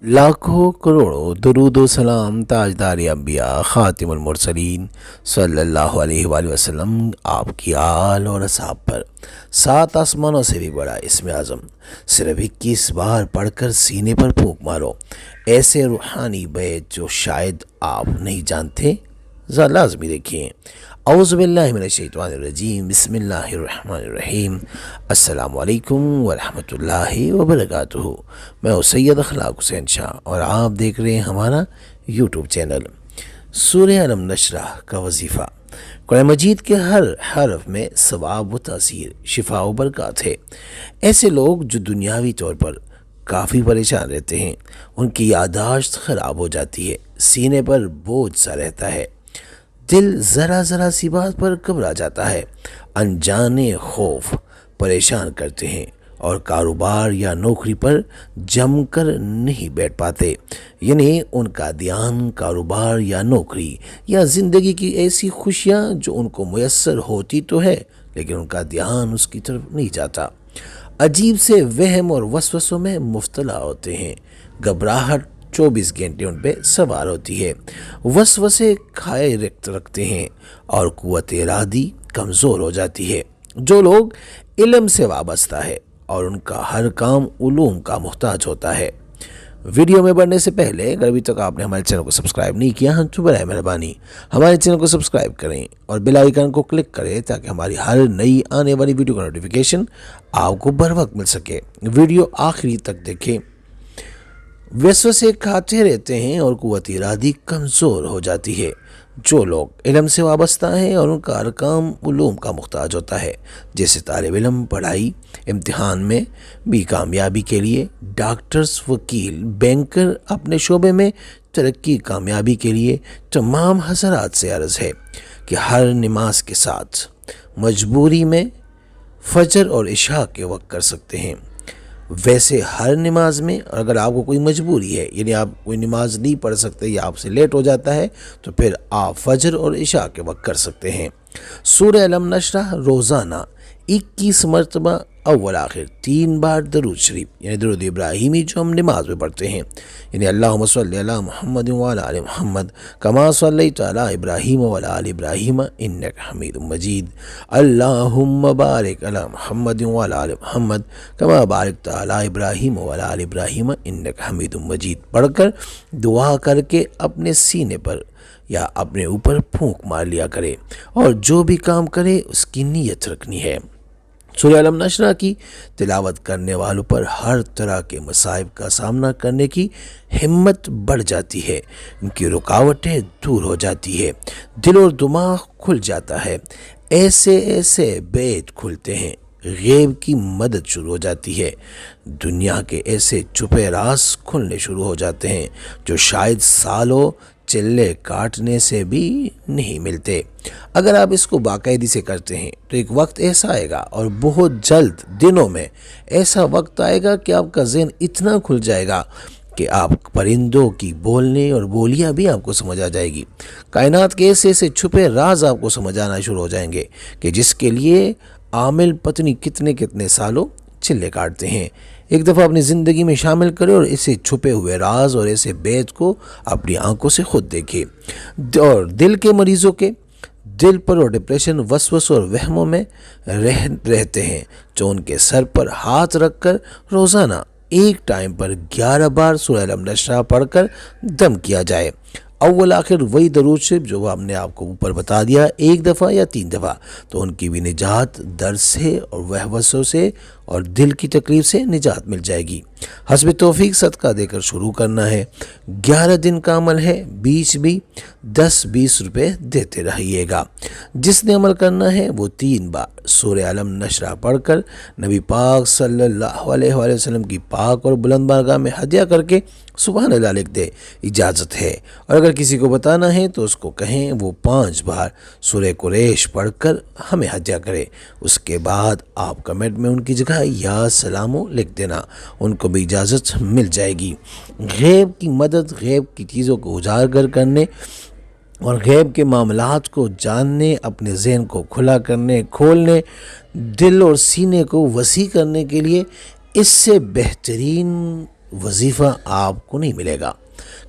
लाखों करोड़ों दरूद व सलाम ताजदार अंबिया खातिमुल मुरसलीन सल्लल्लाहु अलैहि वसल्लम आपकी आल और असहाब पर। सात आसमानों से भी बड़ा इसमें आज़म सिर्फ 21 बार पढ़कर सीने पर फूंक मारो। ऐसे रूहानी बैत जो शायद आप नहीं जानते, ज़रा लाजमी देखिए। औज़ुबिल्लाहि मिनश्शैतानिर्रजीम बिस्मिल्लाहिर्रहमानिर्रहीम। अस्सलामु अलैकुम वरहमतुल्लाहि वबरकातुहू। मैं हूँ सैयद अखलाक हुसैन शाह और आप देख रहे हैं हमारा यूट्यूब चैनल। सूरह अलम नशरह का वजीफ़ा। कुरान मजीद के हर हरफ में सवाब व तासीर, शिफा व बरकत है। ऐसे लोग जो दुनियावी तौर पर काफ़ी परेशान रहते हैं, उनकी यादाश्त ख़राब हो जाती है, सीने पर बोझ सा रहता है, दिल ज़रा ज़रा सी बात पर घबरा जाता है, अनजाने खौफ परेशान करते हैं और कारोबार या नौकरी पर जमकर नहीं बैठ पाते। यानी उनका ध्यान कारोबार या नौकरी या ज़िंदगी की ऐसी खुशियाँ जो उनको मुयस्सर होती तो है, लेकिन उनका ध्यान उसकी तरफ नहीं जाता। अजीब से वहम और वसवसों में मुब्तला होते हैं। घबराहट 24 घंटे उन पे सवार होती है। वसवसे खाए रखते हैं और कुव्वत इरादी कमज़ोर हो जाती है। जो लोग इल्म से वाबस्ता है और उनका हर काम उलूम का मुहताज होता है। वीडियो में बढ़ने से पहले अगर अभी तक आपने हमारे चैनल को सब्सक्राइब नहीं किया तो बराए मेहरबानी हमारे चैनल को सब्सक्राइब करें और बेल आइकन को क्लिक करें ताकि हमारी हर नई आने वाली वीडियो का नोटिफिकेशन आपको बर वक्त मिल सके। वीडियो आखिरी तक देखें। वसवसे खाते रहते हैं और कुव्वत इरादी कमज़ोर हो जाती है। जो लोग इल्म से वाबस्ता हैं और उनका हर काम उलूम का मुहताज होता है, जैसे तालिब इल्म पढ़ाई, इम्तिहान में भी कामयाबी के लिए, डॉक्टर्स, वकील, बैंकर, अपने शोबे में तरक्की कामयाबी के लिए, तमाम हज़रात से अर्ज़ है कि हर नमाज के साथ मजबूरी में फजर और इशा के वक्त कर सकते हैं। वैसे हर नमाज में अगर आपको कोई मजबूरी है, यानी आप कोई नमाज नहीं पढ़ सकते या आपसे लेट हो जाता है, तो फिर आप फजर और इशा के वक्त कर सकते हैं। सूरह अलम नशरह रोज़ाना 21 मरतबा अव्वल आखिर 3 बार दरूद शरीफ यानी दरूद इब्राहिमी जो हम नमाज में पढ़ते हैं, यानी अल्लाहुम्मा सल्लि अला मुहम्मद व अला आलि मुहम्मद कमा सल्लैता अला इब्राहीम व अला आलि इब्राहीम इन्नका हमीदुम मजीद। अल्लाहुम्मा बारिक अला मुहम्मद व अला आलि मुहम्मद कमा बारकता अला इब्राहीम व अला आलि इब्राहीम इन्नका हमीदुम मजीद पढ़कर दुआ करके अपने सीने पर या अपने ऊपर फूंक मार लिया करे और जो भी काम करे उसकी नीयत रखनी है। सूरह अलम नशरह की तिलावत करने वालों पर हर तरह के मसाइब का सामना करने की हिम्मत बढ़ जाती है, उनकी रुकावटें दूर हो जाती है, दिल और दिमाग खुल जाता है। ऐसे ऐसे बेत खुलते हैं, गैब की मदद शुरू हो जाती है, दुनिया के ऐसे छुपे राज खुलने शुरू हो जाते हैं जो शायद सालों चिल्ले काटने से भी नहीं मिलते। अगर आप इसको बाकायदे से करते हैं तो एक वक्त ऐसा आएगा और बहुत जल्द दिनों में ऐसा वक्त आएगा कि आपका ज़हन इतना खुल जाएगा कि आप परिंदों की बोलने और बोलियां भी आपको समझ आ जाएगी। कायनात के ऐसे ऐसे छुपे राज आपको समझ आना शुरू हो जाएंगे कि जिसके लिए आमिल पत्नी कितने कितने सालों चिल्ले काटते हैं। एक दफ़ा अपनी ज़िंदगी में शामिल करें और इसे छुपे हुए राज और ऐसे बैत को अपनी आंखों से खुद देखें। और दिल के मरीज़ों के दिल पर और डिप्रेशन, वसवस और वहमों में रहते हैं, जो उनके सर पर हाथ रखकर रोज़ाना एक टाइम पर 11 बार सूरह अलम नशरह पढ़कर दम किया जाए। अव्वल आखिर वही दरूद शरीफ जो हमने आपको ऊपर बता दिया, एक दफ़ा या 3 दफ़ा, तो उनकी भी निजात दर्द से और वहवसों से और दिल की तकलीफ से निजात मिल जाएगी। हस्ब तौफीक सदका देकर शुरू करना है। 11 दिन का अमल है, बीच भी 10-20 रुपये देते रहिएगा। जिसने अमल करना है वो 3 बार सूरह अलम नशरह पढ़कर नबी पाक सल्लल्लाहु अलैहि वसल्लम की पाक और बुलंद बारगाह में हदिया करके सुभान अल्लाह लिख दे, इजाज़त है। और अगर किसी को बताना है तो उसको कहें वो 5 बार सूरह कुरैश पढ़कर हमें हदिया करे। उसके बाद आप कमेंट में उनकी जगह या सलामो लिख देना, उनको भी इजाज़त मिल जाएगी। गैब की मदद, गैब की चीज़ों को उजागर करने और गैब के मामलात को जानने, अपने ज़हन को खुला करने, खोलने, दिल और सीने को वसी करने के लिए इससे बेहतरीन وظیفہ آپ کو نہیں ملے گا،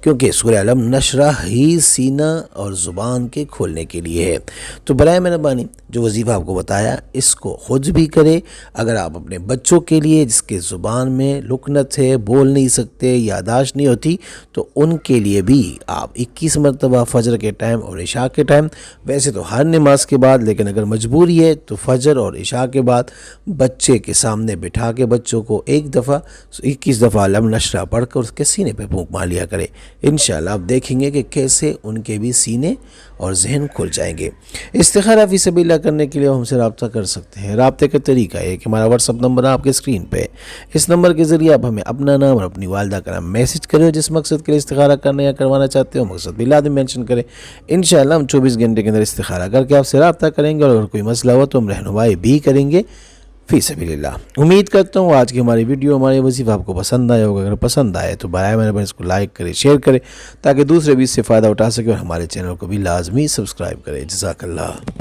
کیونکہ سورہ علم نشرح ہی سینہ اور زبان کے کھولنے کے لیے ہے۔ تو برائے مہربانی جو وظیفہ آپ کو بتایا اس کو خود بھی کرے۔ اگر آپ اپنے بچوں کے لیے جس کے زبان میں لکنت ہے، بول نہیں سکتے، یادداشت نہیں ہوتی، تو ان کے لیے بھی آپ 21 مرتبہ فجر کے ٹائم اور عشاء کے ٹائم، ویسے تو ہر نماز کے بعد، لیکن اگر مجبوری ہے تو فجر اور عشاء کے بعد بچے کے سامنے بٹھا کے بچوں کو 21 دفعہ علم نشرح پڑھ کر اس کے سینے پہ پھونک مار لیا کرے۔ انشاءاللہ آپ دیکھیں گے کہ کیسے ان کے بھی سینے اور ذہن کھل جائیں گے۔ استخارہ فی سبیل اللہ کرنے کے لیے ہم سے رابطہ کر سکتے ہیں۔ رابطے کا طریقہ ہے کہ ہمارا واٹس ایپ نمبر آپ کے اسکرین پہ ہے، اس نمبر کے ذریعے آپ ہمیں اپنا نام اور اپنی والدہ کا نام میسج کریں، جس مقصد کے لیے استخارہ کرنے یا کروانا چاہتے ہو مقصد بھی لازم مینشن کریں۔ انشاءاللہ ہم 24 گھنٹے کے اندر استخارہ کر کے آپ سے رابطہ کریں گے، اور اگر کوئی مسئلہ ہو تو ہم رہنمائی بھی کریں گے فی سبیل اللہ۔ امید کرتا ہوں آج کی ہماری ویڈیو، ہماری وظیفہ آپ کو پسند آیا ہوگا۔ اگر پسند آئے تو برائے مہربانی اس کو لائک کرے، شیئر کرے، تاکہ دوسرے بھی اس سے فائدہ اٹھا سکے، اور ہمارے چینل کو بھی لازمی سبسکرائب کرے۔ جزاک اللہ۔